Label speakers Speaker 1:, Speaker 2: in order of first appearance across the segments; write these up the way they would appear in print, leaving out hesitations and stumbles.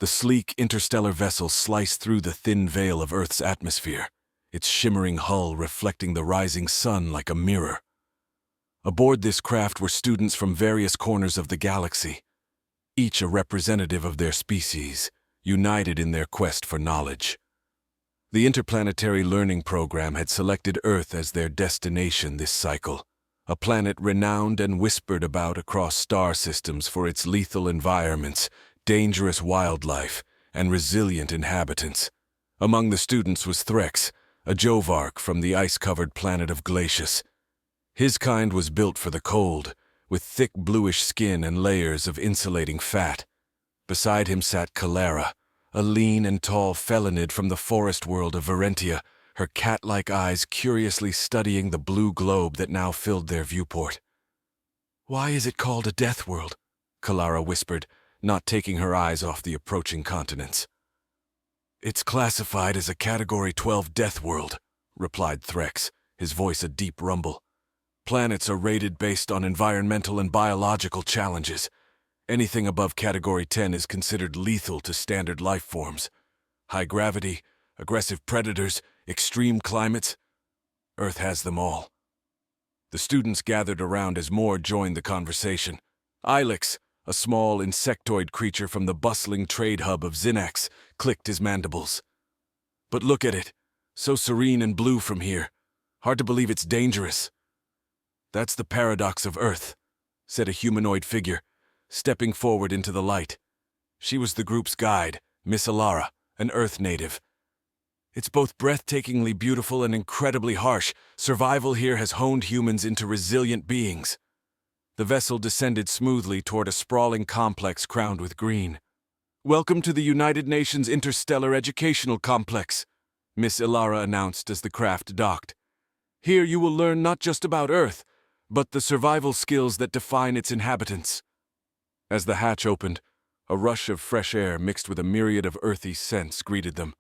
Speaker 1: The sleek interstellar vessel sliced through the thin veil of Earth's atmosphere, its shimmering hull reflecting the rising sun like a mirror. Aboard this craft were students from various corners of the galaxy, each a representative of their species, united in their quest for knowledge. The interplanetary learning program had selected Earth as their destination this cycle, a planet renowned and whispered about across star systems for its lethal environments, dangerous wildlife, and resilient inhabitants. Among the students was Threx, a Jovark from the ice-covered planet of Glacius. His kind was built for the cold, with thick bluish skin and layers of insulating fat. Beside him sat Kalara, a lean and tall felonid from the forest world of Varentia, her cat-like eyes curiously studying the blue globe that now filled their viewport. "Why is it called a Deathworld?" Kalara whispered, not taking her eyes off the approaching continents. "It's classified as a Category 12 Deathworld," replied Threx, his voice a deep rumble. "Planets are rated based on environmental and biological challenges. Anything above Category 10 is considered lethal to standard life forms. High gravity, aggressive predators, extreme climates. Earth has them all." The students gathered around as more joined the conversation. Ilex, a small insectoid creature from the bustling trade hub of Xinax, clicked his mandibles. "But look at it, so serene and blue from here. Hard to believe it's dangerous." "That's the paradox of Earth," said a humanoid figure, stepping forward into the light. She was the group's guide, Miss Alara, an Earth native. "It's both breathtakingly beautiful and incredibly harsh. Survival here has honed humans into resilient beings." The vessel descended smoothly toward a sprawling complex crowned with green. "Welcome to the United Nations Interstellar Educational Complex," Miss Ilara announced as the craft docked. "Here you will learn not just about Earth, but the survival skills that define its inhabitants." As the hatch opened, a rush of fresh air mixed with a myriad of earthy scents greeted them.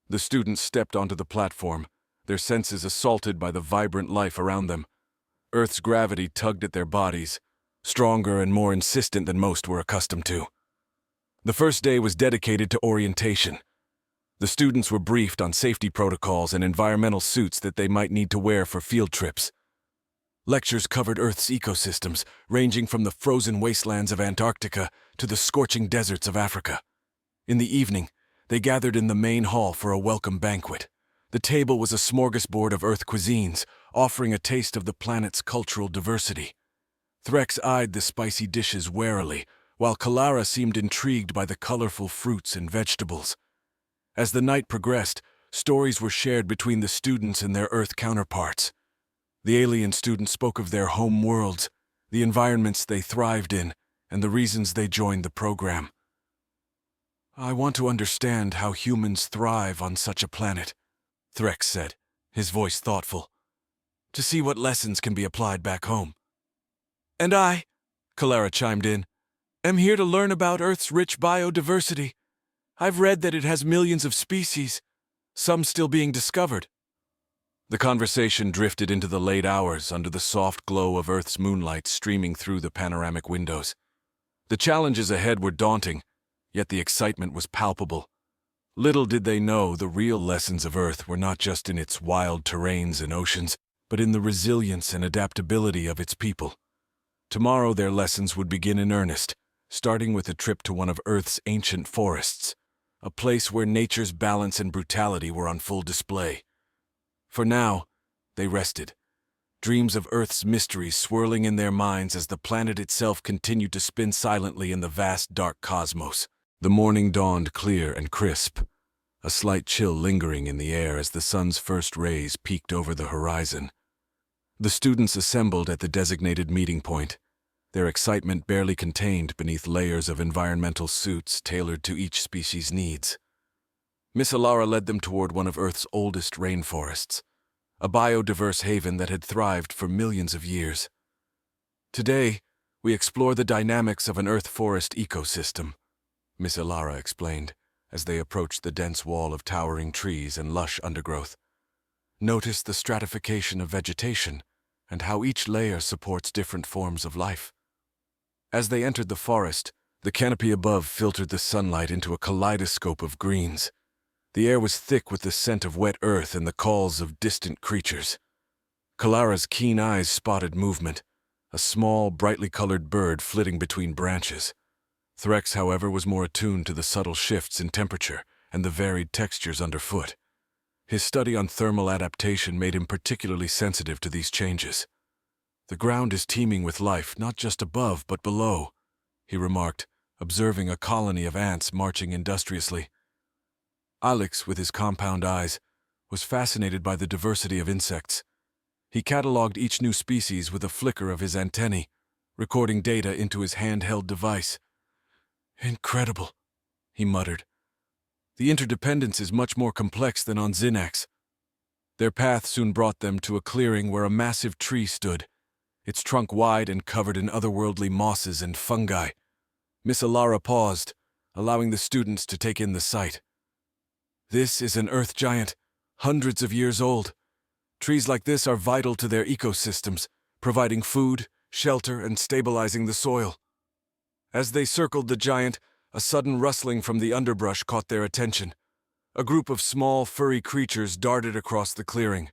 Speaker 1: The students stepped onto the platform, their senses assaulted by the vibrant life around them. Earth's gravity tugged at their bodies, stronger and more insistent than most were accustomed to. The first day was dedicated to orientation. The students were briefed on safety protocols and environmental suits that they might need to wear for field trips. Lectures covered Earth's ecosystems, ranging from the frozen wastelands of Antarctica to the scorching deserts of Africa. In the evening, they gathered in the main hall for a welcome banquet. The table was a smorgasbord of Earth cuisines, offering a taste of the planet's cultural diversity. Threx eyed the spicy dishes warily, while Kalara seemed intrigued by the colorful fruits and vegetables. As the night progressed, stories were shared between the students and their Earth counterparts. The alien students spoke of their home worlds, the environments they thrived in, and the reasons they joined the program. "I want to understand how humans thrive on such a planet," Threx said, his voice thoughtful, "to see what lessons can be applied back home." "And I," Kalara chimed in, "am here to learn about Earth's rich biodiversity. I've read that it has millions of species, some still being discovered." The conversation drifted into the late hours under the soft glow of Earth's moonlight streaming through the panoramic windows. The challenges ahead were daunting, yet the excitement was palpable. Little did they know the real lessons of Earth were not just in its wild terrains and oceans, but in the resilience and adaptability of its people. Tomorrow their lessons would begin in earnest, starting with a trip to one of Earth's ancient forests, a place where nature's balance and brutality were on full display. For now, they rested, dreams of Earth's mysteries swirling in their minds as the planet itself continued to spin silently in the vast dark cosmos. The morning dawned clear and crisp, a slight chill lingering in the air as the sun's first rays peeked over the horizon. The students assembled at the designated meeting point, their excitement barely contained beneath layers of environmental suits tailored to each species' needs. Miss Alara led them toward one of Earth's oldest rainforests, a biodiverse haven that had thrived for millions of years. "Today, we explore the dynamics of an Earth forest ecosystem," Miss Alara explained, as they approached the dense wall of towering trees and lush undergrowth. "Notice the stratification of vegetation and how each layer supports different forms of life." As they entered the forest, The canopy above filtered the sunlight into a kaleidoscope of greens. The air was thick with the scent of wet earth and the calls of distant creatures. Kalara's keen eyes spotted movement, a small, brightly colored bird flitting between branches. Threx, however, was more attuned to the subtle shifts in temperature and the varied textures underfoot. His study on thermal adaptation made him particularly sensitive to these changes. "The ground is teeming with life, not just above, but below," he remarked, observing a colony of ants marching industriously. Alex, with his compound eyes, was fascinated by the diversity of insects. He catalogued each new species with a flicker of his antennae, recording data into his handheld device. "Incredible," he muttered. "The interdependence is much more complex than on Xinax." Their path soon brought them to a clearing where a massive tree stood, its trunk wide and covered in otherworldly mosses and fungi. Miss Alara paused, allowing the students to take in the sight. "This is an earth giant, hundreds of years old. Trees like this are vital to their ecosystems, providing food, shelter, and stabilizing the soil." As they circled the giant, a sudden rustling from the underbrush caught their attention. A group of small, furry creatures darted across the clearing.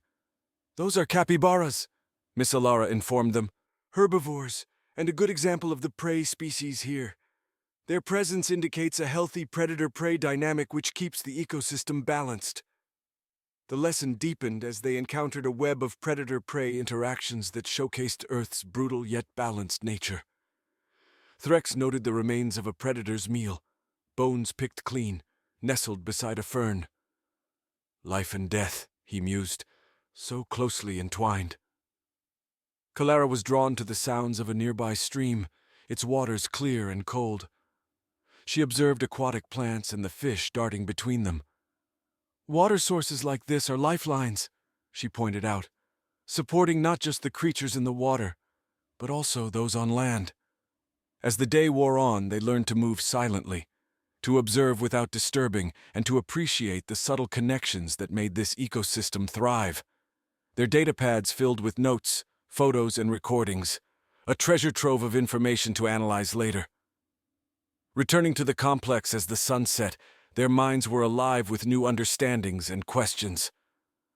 Speaker 1: "Those are capybaras," Miss Alara informed them. "Herbivores, and a good example of the prey species here. Their presence indicates a healthy predator-prey dynamic which keeps the ecosystem balanced." The lesson deepened as they encountered a web of predator-prey interactions that showcased Earth's brutal yet balanced nature. Threx noted the remains of a predator's meal, bones picked clean, nestled beside a fern. "Life and death," he mused, "so closely entwined." Kalara was drawn to the sounds of a nearby stream, its waters clear and cold. She observed aquatic plants and the fish darting between them. "Water sources like this are lifelines," she pointed out, "supporting not just the creatures in the water, but also those on land." As the day wore on, they learned to move silently, to observe without disturbing, and to appreciate the subtle connections that made this ecosystem thrive. Their datapads filled with notes, photos, and recordings, a treasure trove of information to analyze later. Returning to the complex as the sun set, their minds were alive with new understandings and questions.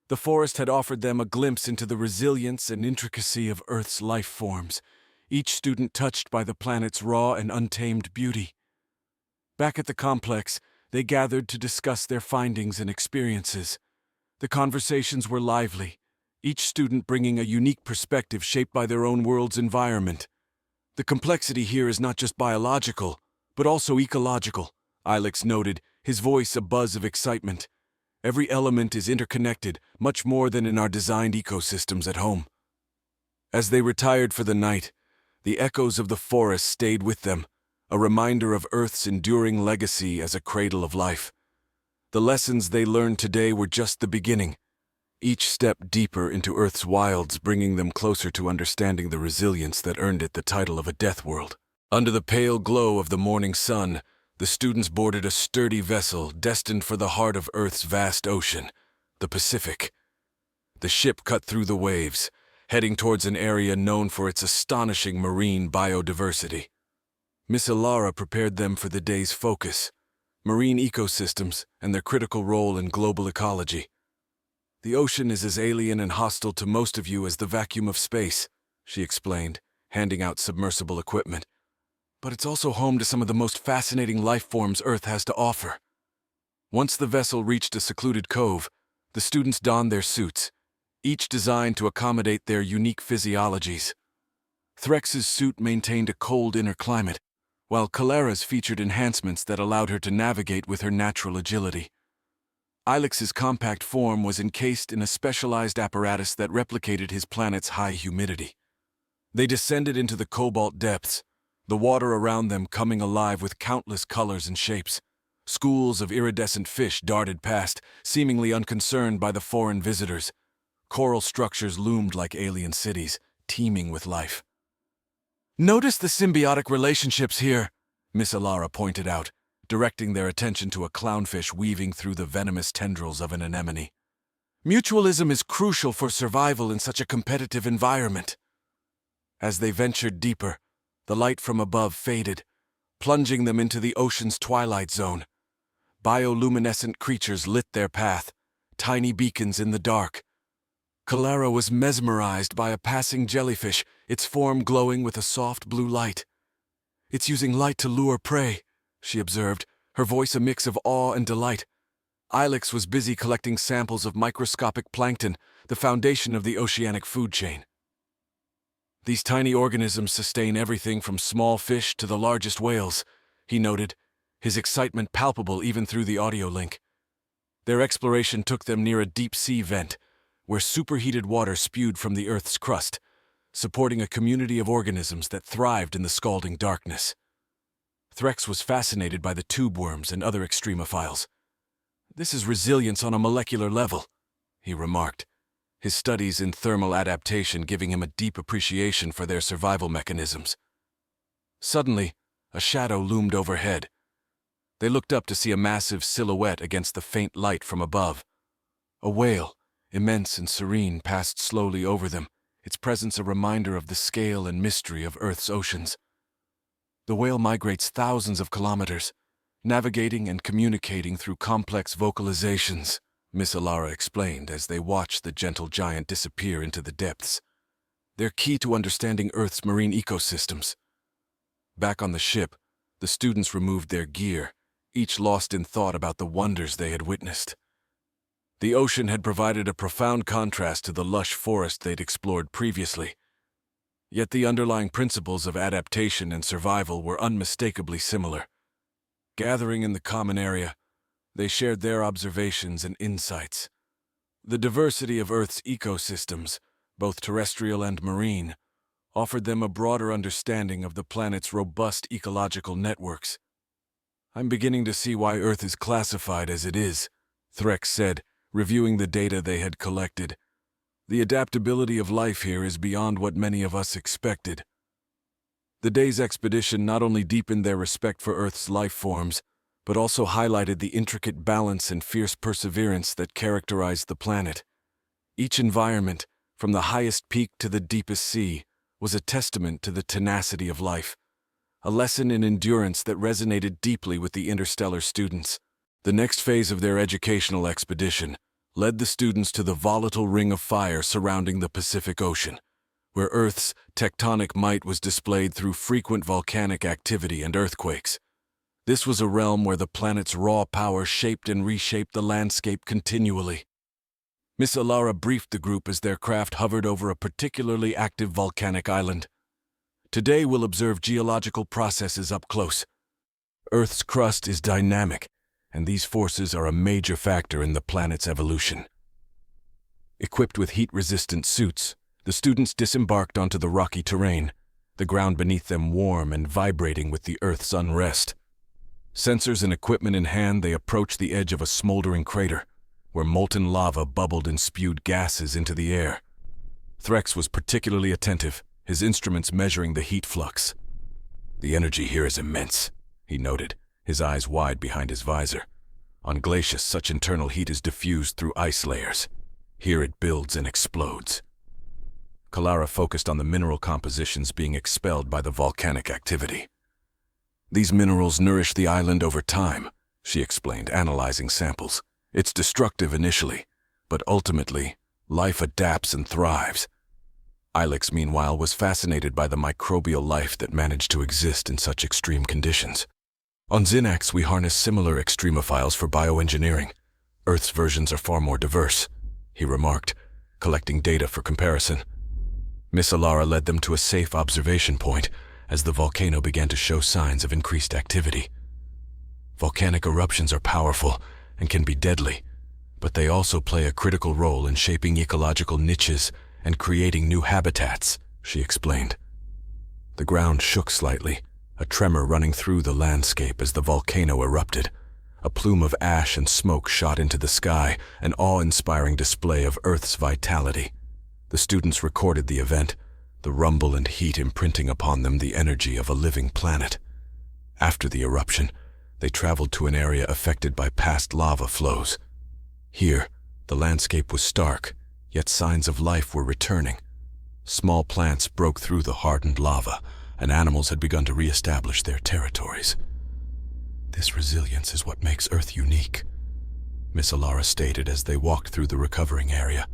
Speaker 1: The forest had offered them a glimpse into the resilience and intricacy of Earth's life forms, each student touched by the planet's raw and untamed beauty. Back at the complex, they gathered to discuss their findings and experiences. The conversations were lively, each student bringing a unique perspective shaped by their own world's environment. "The complexity here is not just biological, but also ecological," Ilex noted, his voice a buzz of excitement. "Every element is interconnected, much more than in our designed ecosystems at home." As they retired for the night, the echoes of the forest stayed with them, a reminder of Earth's enduring legacy as a cradle of life. The lessons they learned today were just the beginning, each step deeper into Earth's wilds, bringing them closer to understanding the resilience that earned it the title of a Deathworld. Under the pale glow of the morning sun, the students boarded a sturdy vessel destined for the heart of Earth's vast ocean, the Pacific. The ship cut through the waves, heading towards an area known for its astonishing marine biodiversity. Miss Alara prepared them for the day's focus: marine ecosystems and their critical role in global ecology. "The ocean is as alien and hostile to most of you as the vacuum of space," she explained, handing out submersible equipment. "But it's also home to some of the most fascinating life forms Earth has to offer." Once the vessel reached a secluded cove, the students donned their suits, each designed to accommodate their unique physiologies. Threx's suit maintained a cold inner climate, while Kalara's featured enhancements that allowed her to navigate with her natural agility. Ilex's compact form was encased in a specialized apparatus that replicated his planet's high humidity. They descended into the cobalt depths, the water around them coming alive with countless colors and shapes. Schools of iridescent fish darted past, seemingly unconcerned by the foreign visitors. Coral structures loomed like alien cities, teeming with life. "Notice the symbiotic relationships here," Miss Alara pointed out, directing their attention to a clownfish weaving through the venomous tendrils of an anemone. "Mutualism is crucial for survival in such a competitive environment." As they ventured deeper, the light from above faded, plunging them into the ocean's twilight zone. Bioluminescent creatures lit their path, tiny beacons in the dark. Clara was mesmerized by a passing jellyfish, its form glowing with a soft blue light. "It's using light to lure prey," she observed, her voice a mix of awe and delight. Ilex was busy collecting samples of microscopic plankton, the foundation of the oceanic food chain. "These tiny organisms sustain everything from small fish to the largest whales," he noted, his excitement palpable even through the audio link. Their exploration took them near a deep-sea vent, where superheated water spewed from the Earth's crust, supporting a community of organisms that thrived in the scalding darkness. Threx was fascinated by the tube worms and other extremophiles. "This is resilience on a molecular level," he remarked, his studies in thermal adaptation giving him a deep appreciation for their survival mechanisms. Suddenly, a shadow loomed overhead. They looked up to see a massive silhouette against the faint light from above. A whale, immense and serene, passed slowly over them, its presence a reminder of the scale and mystery of Earth's oceans. "The whale migrates thousands of kilometers, navigating and communicating through complex vocalizations," Miss Alara explained as they watched the gentle giant disappear into the depths. "They're key to understanding Earth's marine ecosystems." Back on the ship, the students removed their gear, each lost in thought about the wonders they had witnessed. The ocean had provided a profound contrast to the lush forest they'd explored previously. Yet the underlying principles of adaptation and survival were unmistakably similar. Gathering in the common area, they shared their observations and insights. The diversity of Earth's ecosystems, both terrestrial and marine, offered them a broader understanding of the planet's robust ecological networks. "I'm beginning to see why Earth is classified as it is," Threx said, reviewing the data they had collected. "The adaptability of life here is beyond what many of us expected." The day's expedition not only deepened their respect for Earth's life forms, but also highlighted the intricate balance and fierce perseverance that characterized the planet. Each environment, from the highest peak to the deepest sea, was a testament to the tenacity of life, a lesson in endurance that resonated deeply with the interstellar students. The next phase of their educational expedition led the students to the volatile ring of fire surrounding the Pacific Ocean, where Earth's tectonic might was displayed through frequent volcanic activity and earthquakes. This was a realm where the planet's raw power shaped and reshaped the landscape continually. Miss Alara briefed the group as their craft hovered over a particularly active volcanic island. "Today we'll observe geological processes up close. Earth's crust is dynamic, and these forces are a major factor in the planet's evolution." Equipped with heat-resistant suits, the students disembarked onto the rocky terrain, the ground beneath them warm and vibrating with the Earth's unrest. Sensors and equipment in hand, they approached the edge of a smoldering crater, where molten lava bubbled and spewed gases into the air. Threx was particularly attentive, his instruments measuring the heat flux. "The energy here is immense," he noted, his eyes wide behind his visor. "On glaciers, such internal heat is diffused through ice layers. Here it builds and explodes." Clara focused on the mineral compositions being expelled by the volcanic activity. "These minerals nourish the island over time," she explained, analyzing samples. "It's destructive initially, but ultimately, life adapts and thrives." Ilex, meanwhile, was fascinated by the microbial life that managed to exist in such extreme conditions. "On Xinax, we harness similar extremophiles for bioengineering. Earth's versions are far more diverse," he remarked, collecting data for comparison. Miss Alara led them to a safe observation point as the volcano began to show signs of increased activity. "Volcanic eruptions are powerful and can be deadly, but they also play a critical role in shaping ecological niches and creating new habitats," she explained. The ground shook slightly, a tremor running through the landscape as the volcano erupted. A plume of ash and smoke shot into the sky, an awe-inspiring display of Earth's vitality. The students recorded the event, the rumble and heat imprinting upon them the energy of a living planet. After the eruption, they traveled to an area affected by past lava flows. Here, the landscape was stark, yet signs of life were returning. Small plants broke through the hardened lava, and animals had begun to re-establish their territories. "This resilience is what makes Earth unique," Miss Alara stated as they walked through the recovering area.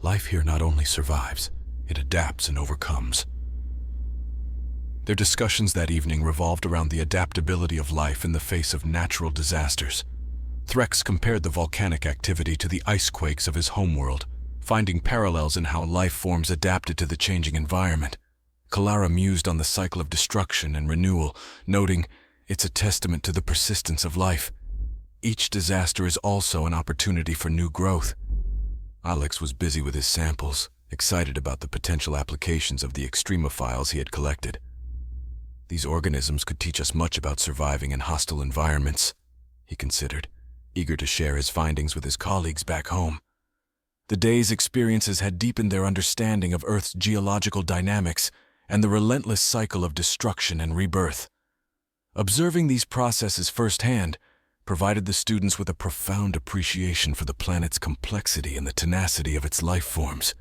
Speaker 1: "Life here not only survives, it adapts and overcomes." Their discussions that evening revolved around the adaptability of life in the face of natural disasters. Threx compared the volcanic activity to the ice quakes of his homeworld, finding parallels in how life forms adapted to the changing environment. Kalara mused on the cycle of destruction and renewal, noting, "It's a testament to the persistence of life. Each disaster is also an opportunity for new growth." Alex was busy with his samples, excited about the potential applications of the extremophiles he had collected. "These organisms could teach us much about surviving in hostile environments," he considered, eager to share his findings with his colleagues back home. The day's experiences had deepened their understanding of Earth's geological dynamics and the relentless cycle of destruction and rebirth. Observing these processes firsthand provided the students with a profound appreciation for the planet's complexity and the tenacity of its life forms,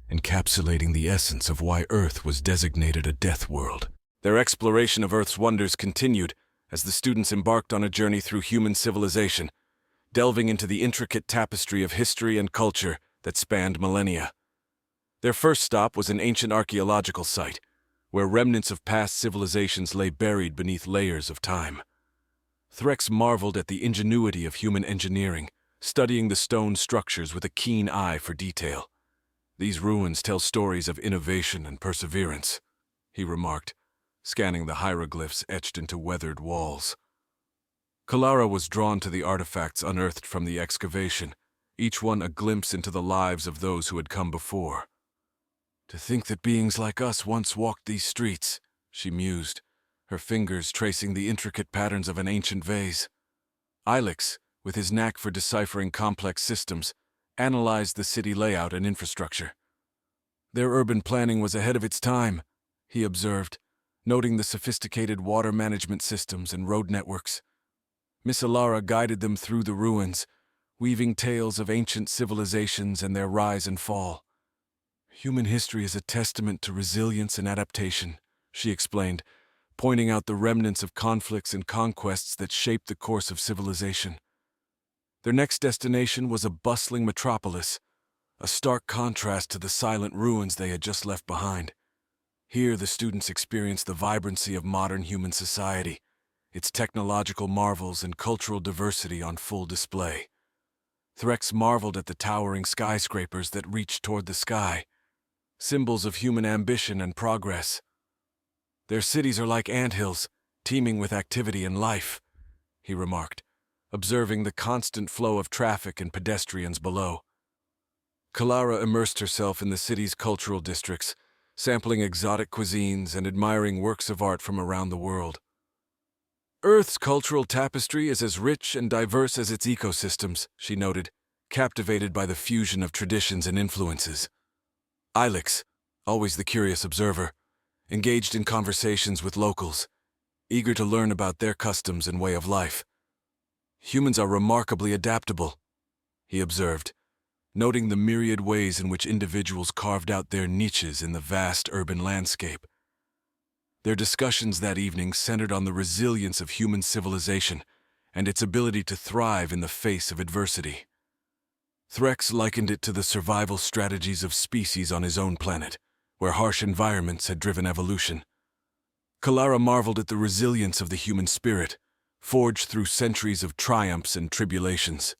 Speaker 1: encapsulating the essence of why Earth was designated a death world. Their exploration of Earth's wonders continued as the students embarked on a journey through human civilization, delving into the intricate tapestry of history and culture that spanned millennia. Their first stop was an ancient archaeological site, where remnants of past civilizations lay buried beneath layers of time. Threx marveled at the ingenuity of human engineering, studying the stone structures with a keen eye for detail. "These ruins tell stories of innovation and perseverance," he remarked, scanning the hieroglyphs etched into weathered walls. Kalara was drawn to the artifacts unearthed from the excavation, each one a glimpse into the lives of those who had come before. "To think that beings like us once walked these streets," she mused, her fingers tracing the intricate patterns of an ancient vase. Ilex, with his knack for deciphering complex systems, analyzed the city layout and infrastructure. "Their urban planning was ahead of its time," he observed, noting the sophisticated water management systems and road networks. Miss Alara guided them through the ruins, weaving tales of ancient civilizations and their rise and fall. "Human history is a testament to resilience and adaptation," she explained, pointing out the remnants of conflicts and conquests that shaped the course of civilization. Their next destination was a bustling metropolis, a stark contrast to the silent ruins they had just left behind. Here the students experienced the vibrancy of modern human society, its technological marvels and cultural diversity on full display. Threx marveled at the towering skyscrapers that reached toward the sky, symbols of human ambition and progress. "Their cities are like anthills, teeming with activity and life," he remarked, observing the constant flow of traffic and pedestrians below. Kalara immersed herself in the city's cultural districts, sampling exotic cuisines and admiring works of art from around the world. "Earth's cultural tapestry is as rich and diverse as its ecosystems," she noted, captivated by the fusion of traditions and influences. Ilex, always the curious observer, engaged in conversations with locals, eager to learn about their customs and way of life. "Humans are remarkably adaptable," he observed, noting the myriad ways in which individuals carved out their niches in the vast urban landscape. Their discussions that evening centered on the resilience of human civilization and its ability to thrive in the face of adversity. Threx likened it to the survival strategies of species on his own planet, where harsh environments had driven evolution. Kalara marveled at the resilience of the human spirit, forged through centuries of triumphs and tribulations.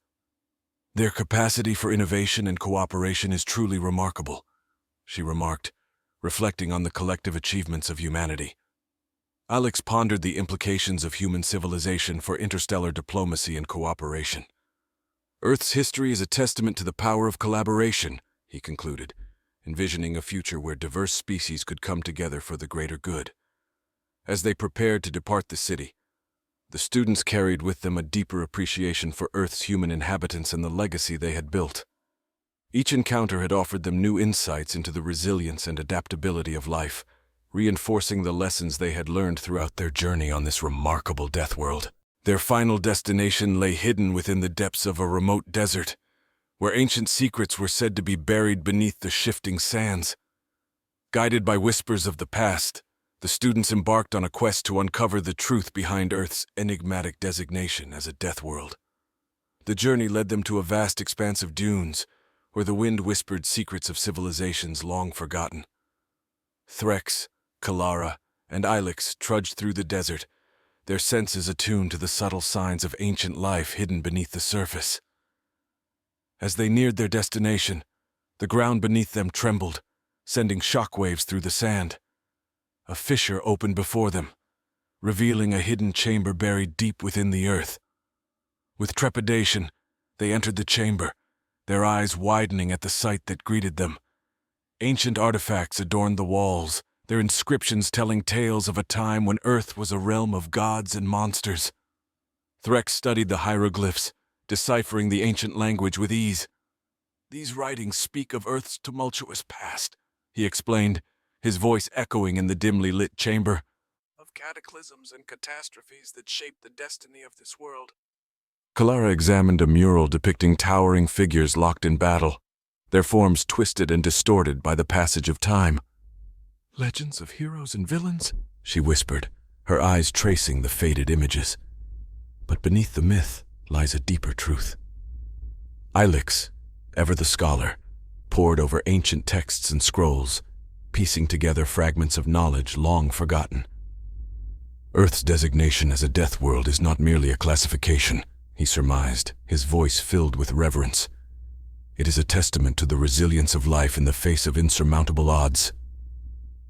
Speaker 1: "Their capacity for innovation and cooperation is truly remarkable," she remarked, reflecting on the collective achievements of humanity. Alex pondered the implications of human civilization for interstellar diplomacy and cooperation. "Earth's history is a testament to the power of collaboration," he concluded, envisioning a future where diverse species could come together for the greater good. As they prepared to depart the city, the students carried with them a deeper appreciation for Earth's human inhabitants and the legacy they had built. Each encounter had offered them new insights into the resilience and adaptability of life, reinforcing the lessons they had learned throughout their journey on this remarkable death world. Their final destination lay hidden within the depths of a remote desert, where ancient secrets were said to be buried beneath the shifting sands. Guided by whispers of the past, The students embarked on a quest to uncover the truth behind Earth's enigmatic designation as a death world. The journey led them to a vast expanse of dunes, where the wind whispered secrets of civilizations long forgotten. Threx, Kalara, and Ilex trudged through the desert, their senses attuned to the subtle signs of ancient life hidden beneath the surface. As they neared their destination, the ground beneath them trembled, sending shockwaves through the sand. A fissure opened before them, revealing a hidden chamber buried deep within the earth. With trepidation, they entered the chamber, their eyes widening at the sight that greeted them. Ancient artifacts adorned the walls, their inscriptions telling tales of a time when Earth was a realm of gods and monsters. Threx studied the hieroglyphs, deciphering the ancient language with ease. "These writings speak of Earth's tumultuous past," he explained, his voice echoing in the dimly lit chamber. "Of cataclysms and catastrophes that shaped the destiny of this world." Kalara examined a mural depicting towering figures locked in battle, their forms twisted and distorted by the passage of time. "Legends of heroes and villains," she whispered, her eyes tracing the faded images. "But beneath the myth lies a deeper truth." Ilex, ever the scholar, pored over ancient texts and scrolls, piecing together fragments of knowledge long forgotten. "Earth's designation as a death world is not merely a classification," he surmised, his voice filled with reverence. "It is a testament to the resilience of life in the face of insurmountable odds."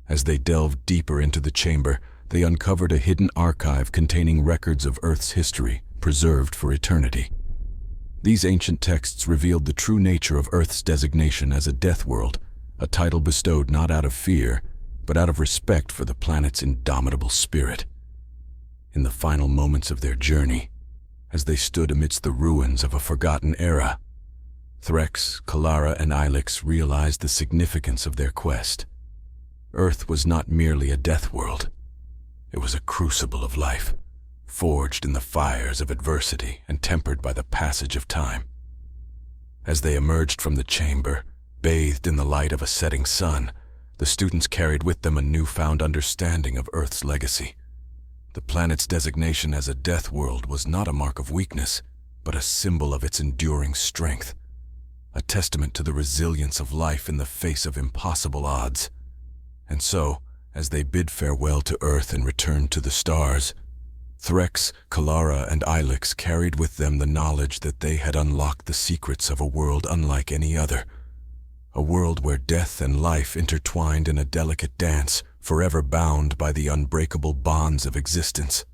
Speaker 1: As they delved deeper into the chamber, they uncovered a hidden archive containing records of Earth's history, preserved for eternity. These ancient texts revealed the true nature of Earth's designation as a death world, a title bestowed not out of fear, but out of respect for the planet's indomitable spirit. In the final moments of their journey, as they stood amidst the ruins of a forgotten era, Threx, Kalara, and Ilex realized the significance of their quest. Earth was not merely a death world. It was a crucible of life, forged in the fires of adversity and tempered by the passage of time. As they emerged from the chamber, bathed in the light of a setting sun, the students carried with them a newfound understanding of Earth's legacy. The planet's designation as a death world was not a mark of weakness, but a symbol of its enduring strength, a testament to the resilience of life in the face of impossible odds. And so, as they bid farewell to Earth and returned to the stars, Threx, Kalara, and Ilex carried with them the knowledge that they had unlocked the secrets of a world unlike any other, a world where death and life intertwined in a delicate dance, forever bound by the unbreakable bonds of existence.